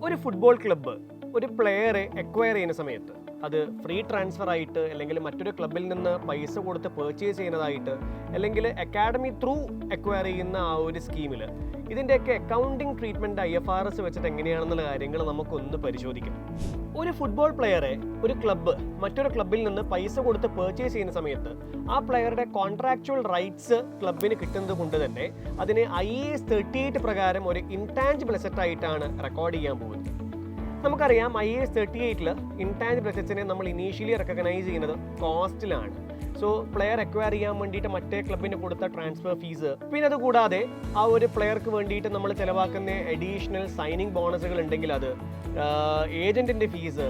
ഒരു football club ഒരു പ്ലെയറെ acquire ചെയ്യുന്ന സമയത്ത് അത് ഫ്രീ ട്രാൻസ്ഫർ ആയിട്ട് അല്ലെങ്കിൽ മറ്റൊരു ക്ലബ്ബിൽ നിന്ന് പൈസ കൊടുത്ത് പർച്ചേസ് ചെയ്യുന്നതായിട്ട് അല്ലെങ്കിൽ അക്കാഡമി ത്രൂ എക്വയർ ചെയ്യുന്ന ആ ഒരു സ്കീമിൽ ഇതിൻ്റെയൊക്കെ അക്കൗണ്ടിങ് ട്രീറ്റ്മെൻറ്റ് IFRS വെച്ചിട്ട് എങ്ങനെയാണെന്നുള്ള കാര്യങ്ങൾ നമുക്കൊന്ന് പരിശോധിക്കാം. ഒരു ഫുട്ബോൾ പ്ലെയറെ ഒരു ക്ലബ്ബ് മറ്റൊരു ക്ലബ്ബിൽ നിന്ന് പൈസ കൊടുത്ത് പർച്ചേസ് ചെയ്യുന്ന സമയത്ത് ആ പ്ലെയറുടെ കോൺട്രാക്ച്വൽ റൈറ്റ്സ് ക്ലബ്ബിന് കിട്ടുന്നത് കൊണ്ട് തന്നെ അതിനെ IAS 38 പ്രകാരം ഒരു ഇൻടാഞ്ചിബിൾ അസറ്റ് ആയിട്ടാണ് റെക്കോർഡ് ചെയ്യാൻ പോകുന്നത്. നമുക്കറിയാം IAS 38 ഇൻടാഞ്ചിബിൾ അസറ്റ്സിനെ നമ്മൾ ഇനീഷ്യലി റെക്കഗ്നൈസ് ചെയ്യുന്നത് കോസ്റ്റിലാണ്. സോ പ്ലെയർ എക്വയർ ചെയ്യാൻ വേണ്ടിയിട്ട് മറ്റേ ക്ലബിന് കൊടുത്ത ട്രാൻസ്ഫർ ഫീസ്, പിന്നെ അത് കൂടാതെ ആ ഒരു പ്ലെയർക്ക് വേണ്ടിയിട്ട് നമ്മൾ ചിലവാക്കുന്ന അഡീഷണൽ സൈനിങ് ബോണസുകൾ ഉണ്ടെങ്കിൽ അത്, ഏജന്റിന്റെ ഫീസ്,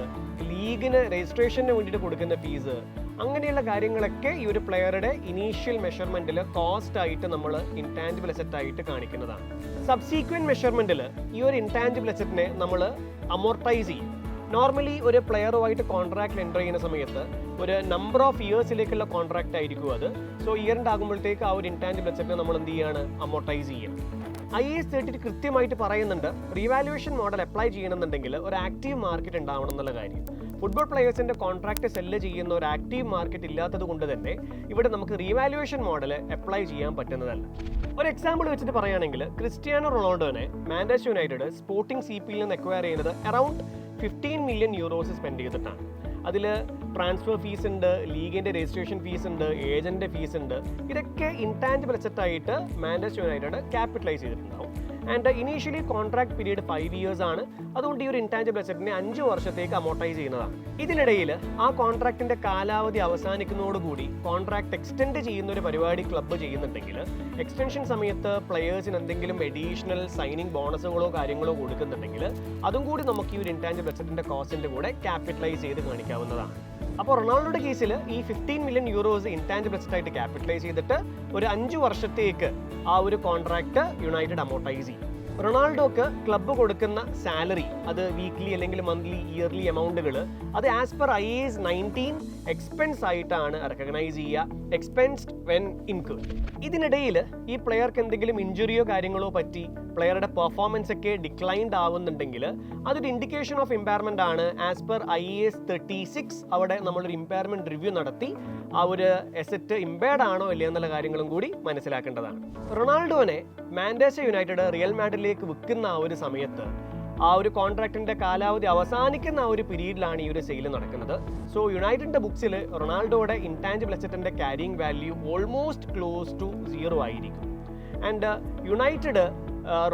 ലീഗിന് രജിസ്ട്രേഷന് വേണ്ടിയിട്ട് കൊടുക്കുന്ന ഫീസ്, അങ്ങനെയുള്ള കാര്യങ്ങളൊക്കെ ഈ ഒരു പ്ലെയറുടെ ഇനീഷ്യൽ മെഷർമെന്റിൽ കോസ്റ്റ് ആയിട്ട് നമ്മൾ ഇൻടാഞ്ചിബിൾ അസറ്റ് ആയിട്ട് കാണിക്കുന്നതാണ്. സബ്സീക്വന്റ് മെഷർമെന്റിൽ ഈ ഒരു ഇൻടാഞ്ചിബിൾ അസറ്റിനെ നമ്മൾ അമോർട്ടൈസ് ചെയ്യും. നോർമലി ഒരു പ്ലെയറുമായിട്ട് കോൺട്രാക്ട് എൻ്റർ ചെയ്യുന്ന സമയത്ത് ഒരു നമ്പർ ഓഫ് ഇയേഴ്സിലേക്കുള്ള കോൺട്രാക്റ്റ് ആയിരിക്കും അത്. സോ ഇയറിൻ്റെ ആകുമ്പോഴത്തേക്ക് ആ ഒരു ഇൻടാഞ്ചിബിൾ അസറ്റിനെ നമ്മൾ എന്ത് ചെയ്യാണ്, അമോർട്ടൈസ് ചെയ്യും. IAS 38 കൃത്യമായിട്ട് പറയുന്നുണ്ട് റീവാലുവേഷൻ മോഡൽ അപ്ലൈ ചെയ്യണമെന്നുണ്ടെങ്കിൽ ഒരു ആക്റ്റീവ് മാർക്കറ്റ് ഉണ്ടാവണം എന്നുള്ള കാര്യം. ഫുട്ബോൾ പ്ലെയേഴ്സിൻ്റെ കോൺട്രാക്ട് സെല്ല് ചെയ്യുന്ന ഒരു ആക്റ്റീവ് മാർക്കറ്റ് ഇല്ലാത്തത് കൊണ്ട് തന്നെ ഇവിടെ നമുക്ക് റീവാലുവേഷൻ മോഡൽ അപ്ലൈ ചെയ്യാൻ പറ്റുന്നതല്ല. ഒരു എക്സാമ്പിൾ വെച്ചിട്ട് പറയുകയാണെങ്കിൽ ക്രിസ്ത്യാനോ റൊണാൾഡോനെ മാഞ്ചസ്റ്റർ യുണൈറ്റഡ് സ്പോർട്ടിംഗ് CPയിൽ നിന്ന് എക്വയർ ചെയ്യുന്നത് അറൌണ്ട് 15 മില്യൺ യൂറോസ് സ്പെൻഡ് ചെയ്തിട്ടാണ്. അതിൽ ട്രാൻസ്ഫർ ഫീസ് ഉണ്ട്, ലീഗിൻ്റെ രജിസ്ട്രേഷൻ ഫീസ് ഉണ്ട്, ഏജന്റിന്റെ ഫീസ് ഉണ്ട്. ഇതൊക്കെ ഇൻടാഞ്ചിബിൾ അസറ്റ് ആയിട്ട് മാഞ്ചസ്റ്റർ യുണൈറ്റഡ് ക്യാപിറ്റലൈസ് ചെയ്തിട്ടുണ്ടാവും. And initially contract period 5 years ആണ്. അതുകൊണ്ട് ഈ ഒരു ഇൻടാഞ്ചിബിൾ അസറ്റിനെ 5 വർഷത്തേക്ക് അമോർട്ടൈസ് ചെയ്യുന്നതാണ്. ഇതിനിടയിൽ ആ കോൺട്രാക്ടിന്റെ കാലാവധി അവസാനിക്കുന്നതോടുകൂടി കോൺട്രാക്ട് എക്സ്റ്റെൻഡ് ചെയ്യുന്ന ഒരു പരിപാടി ക്ലബ്ബ് ചെയ്യുന്നുണ്ടെങ്കിൽ എക്സ്റ്റൻഷൻ സമയത്ത് പ്ലെയേഴ്സിന് എന്തെങ്കിലും അഡീഷണൽ സൈനിങ് ബോണസുകളോ കാര്യങ്ങളോ കൊടുക്കുന്നുണ്ടെങ്കിൽ അതും കൂടി നമുക്ക് ഈ ഒരു ഇൻടാഞ്ചിബിൾ അസറ്റിന്റെ കോസ്റ്റിന്റെ കൂടെ ക്യാപിറ്റലൈസ് ചെയ്ത് കാണിക്കാവുന്നതാണ്. അപ്പോൾ റൊണാൾഡോയുടെ കേസിൽ ഈ 15 മില്യൺ യൂറോസ് ഇൻടാഞ്ചിബിൾ അസറ്റ് ആയിട്ട് ക്യാപിറ്റലൈസ് ചെയ്തിട്ട് ഒരു 5 വർഷത്തേക്ക് ആ ഒരു കോൺട്രാക്ട് യുണൈറ്റഡ് അമോർട്ടൈസ് ചെയ്യും. റൊണാൾഡോക്ക് ക്ലബ്ബ് കൊടുക്കുന്ന സാലറി, അത് വീക്ക്ലി അല്ലെങ്കിൽ മന്ത്ലി, ഇയർലി എമൗണ്ടുകൾ, അത് ആസ് പെർ IAS 19 എക്സ്പെൻസ് ആയിട്ടാണ് റെക്കഗ്നൈസ് ചെയ്യുക, എക്സ്പെൻസ്ഡ് വെൻ ഇൻകേർഡ്. ഇതിനിടയിൽ ഈ പ്ലെയർക്ക് എന്തെങ്കിലും ഇഞ്ചുറിയോ കാര്യങ്ങളോ പറ്റി പ്ലെയറുടെ പെർഫോമൻസ് ഒക്കെ ഡിക്ലൈൻഡ് ആവുന്നുണ്ടെങ്കിൽ അതൊരു ഇൻഡിക്കേഷൻ ഓഫ് ഇമ്പയർമെന്റ് ആണ്. ആസ് പെർ IAS 36 അവിടെ നമ്മളൊരു ഇമ്പയർമെന്റ് റിവ്യൂ നടത്തി ആ ഒരു അസറ്റ് ഇമ്പയർഡ് ആണോ ഇല്ലയോ എന്നുള്ള കാര്യങ്ങളും കൂടി മനസ്സിലാക്കേണ്ടതാണ്. റൊണാൾഡോനെ മാഞ്ചസ്റ്റർ യുണൈറ്റഡ് റിയൽ മാഡ്രിഡിലേക്ക് വിൽക്കുന്ന ആ ഒരു സമയത്ത് ആ ഒരു കോൺട്രാക്ടിന്റെ കാലാവധി അവസാനിക്കുന്ന ആ ഒരു പീരീഡിലാണ് ഈ ഒരു സെയിൽ നടക്കുന്നത്. സോ യുണൈറ്റഡിന്റെ ബുക്സിൽ റൊണാൾഡോയുടെ ഇൻടാഞ്ചിബിൾ അസറ്റിന്റെ carrying value almost close to 0 ആയിരിക്കും. ആൻഡ് യുണൈറ്റഡ്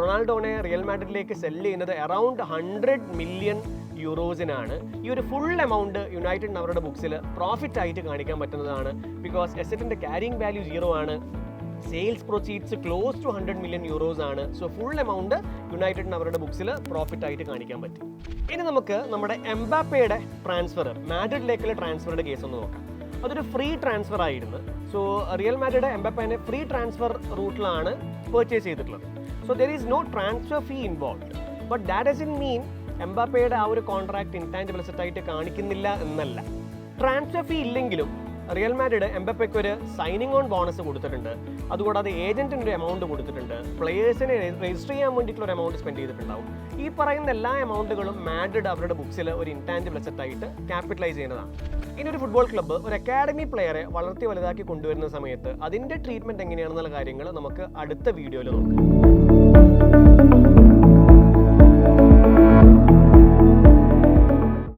റൊണാൾഡോനെ റിയൽ മാഡ്രിഡിലേക്ക് സെല്ല് ചെയ്യുന്നത് അറൌണ്ട് 100 മില്യൺ യൂറോസിനാണ്. ഈ ഒരു ഫുൾ എമൗണ്ട് യുണൈറ്റഡിന് അവരുടെ ബുക്സിൽ പ്രോഫിറ്റ് ആയിട്ട് കാണിക്കാൻ പറ്റുന്നതാണ്. ബിക്കോസ് അസറ്റിന്റെ ക്യാരിയിങ് വാല്യൂ 0 ആണ്, sales proceeds close to 100 million euros ആണ്. സോ ഫുൾ എമൗണ്ട് യുണൈറ്റഡിന് അവരുടെ ബുക്സിൽ പ്രോഫിറ്റ് ആയിട്ട് കാണിക്കാൻ പറ്റും. ഇനി നമുക്ക് നമ്മുടെ എംബാപ്പയുടെ ട്രാൻസ്ഫർ, മാഡ്രിഡിലേക്കുള്ള ട്രാൻസ്ഫറുടെ കേസ് ഒന്ന് നോക്കാം. അതൊരു ഫ്രീ ട്രാൻസ്ഫർ ആയിരുന്നു. സോ റിയൽ മാഡ്രിഡ് എംബാപ്പയെ ഫ്രീ ട്രാൻസ്ഫർ റൂട്ടിലാണ് പർച്ചേസ് ചെയ്തിട്ടുള്ളത്. So there is no transfer fee involve. But that doesn't mean എംബാപ്പയുടെ ആ ഒരു കോൺട്രാക്ട് ഇൻടാഞ്ചിബിൾ അസറ്റ് ആയിട്ട് കാണിക്കുന്നില്ല എന്നല്ല. ട്രാൻസ്ഫർ ഫീ ഇല്ലെങ്കിലും റിയൽ മാഡ്രിഡ് എംബാപ്പയ്ക്ക് ഒരു സൈനിങ് ഓൺ ബോണസ് കൊടുത്തിട്ടുണ്ട്. അതുകൂടാതെ ഏജന്റിന് ഒരു എമൗണ്ട് കൊടുത്തിട്ടുണ്ട്. പ്ലെയേഴ്സിനെ രജിസ്റ്റർ ചെയ്യാൻ വേണ്ടിയിട്ടുള്ള ഒരു എമൗണ്ട് സ്പെൻഡ് ചെയ്തിട്ടുണ്ടാവും. ഈ പറയുന്ന എല്ലാ എമൗണ്ടുകളും മാഡ്രിഡ് അവരുടെ ബുക്സിൽ ഒരു ഇൻടാഞ്ചിബിൾ അസറ്റ് ആയിട്ട് ക്യാപിറ്റലൈസ് ചെയ്യുന്നതാണ്. ഇനി ഒരു ഫുട്ബോൾ ക്ലബ്ബ് ഒരു അക്കാഡമി പ്ലെയറെ വളർത്തി വലുതാക്കി കൊണ്ടുവരുന്ന സമയത്ത് അതിൻ്റെ ട്രീറ്റ്മെൻറ്റ് എങ്ങനെയാണെന്നുള്ള കാര്യങ്ങൾ നമുക്ക് അടുത്ത വീഡിയോയിൽ നോക്കാം.